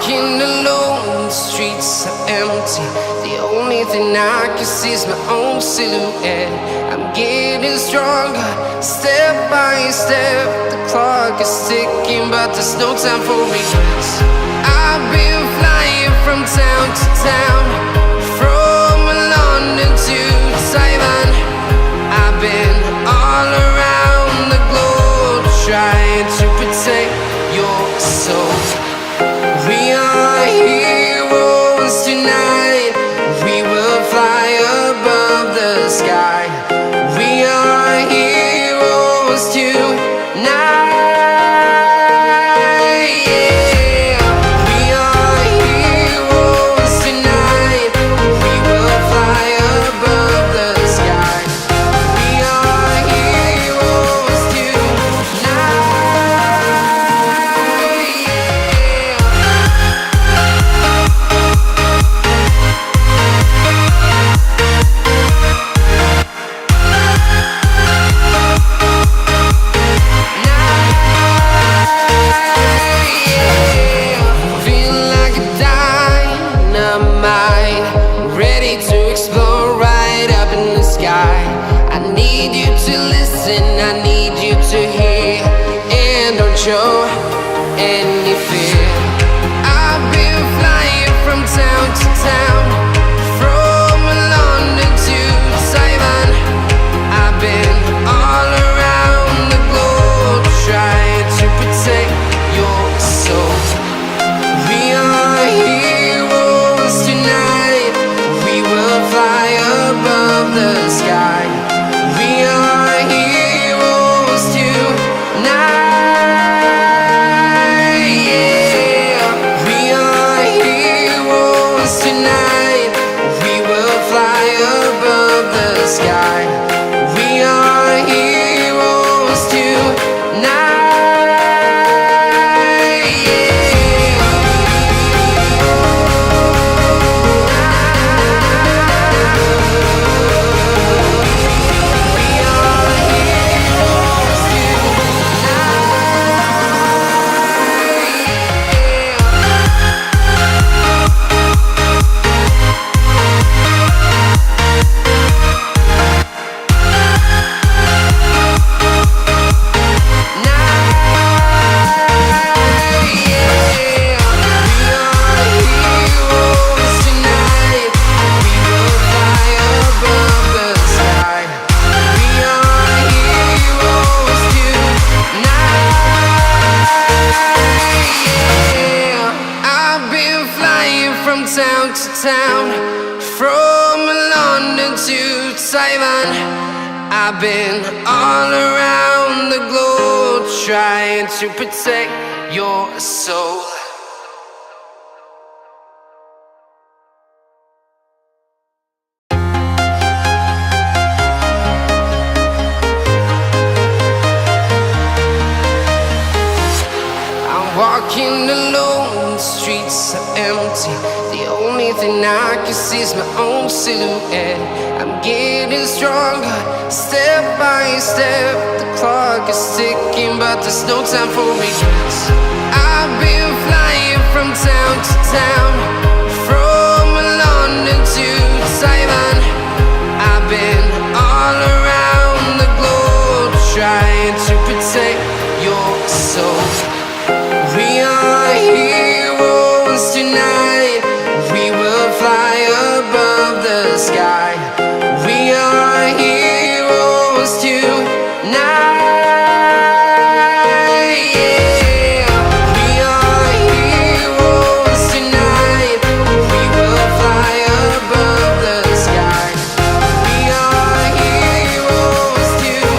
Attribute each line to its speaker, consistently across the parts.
Speaker 1: walking alone, the streets are empty. The only thing I can see is my own silhouette. I'm getting stronger, step by step. The clock is ticking, but there's no time for regrets. I've been flying from town to town, from London to Taiwan. I've been all around the globe, trying to protect your soul. We are heroes tonight. We will fly above the sky. We are heroes tonight. Yeah. We are heroes tonight. We will fly above the sky. We are heroes tonight. I need you to hear and don't show any fear. I've been flying from town to town, from London to Taiwan. I've been all around the globe, trying to protect your soul. We are heroes tonight. We will fly above the sky. We are heroes tonight. Yeah. We are heroes tonight. We will fly above the sky. We are heroes tonight. Town to town, from London to Taiwan. I've been all around the globe, trying to protect your soul. I'm walking alone, the streets are empty. The only thing I can see is my own silhouette. I'm getting stronger, step by step. The clock is ticking, but there's no time for regrets. I've been flying from town to town, from London to Taiwan. I've been all around the globe, trying to protect your soul. We are heroes tonight. We will fly above the sky. We are heroes tonight. Yeah. We are heroes tonight. We will fly above the sky. We are heroes tonight.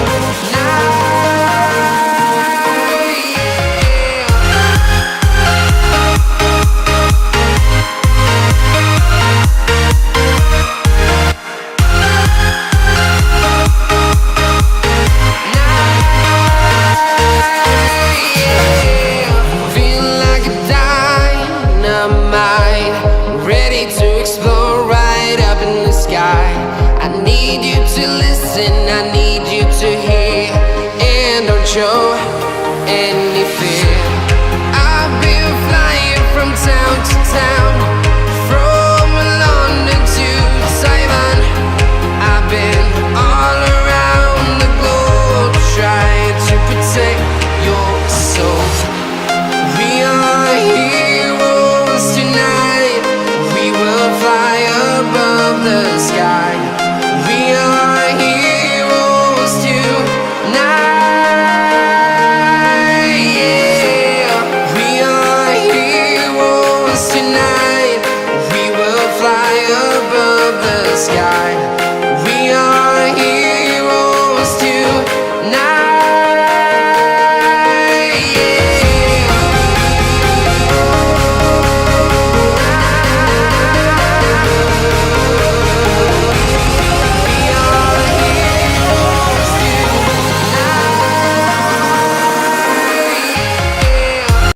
Speaker 1: I need you to hear and don't show any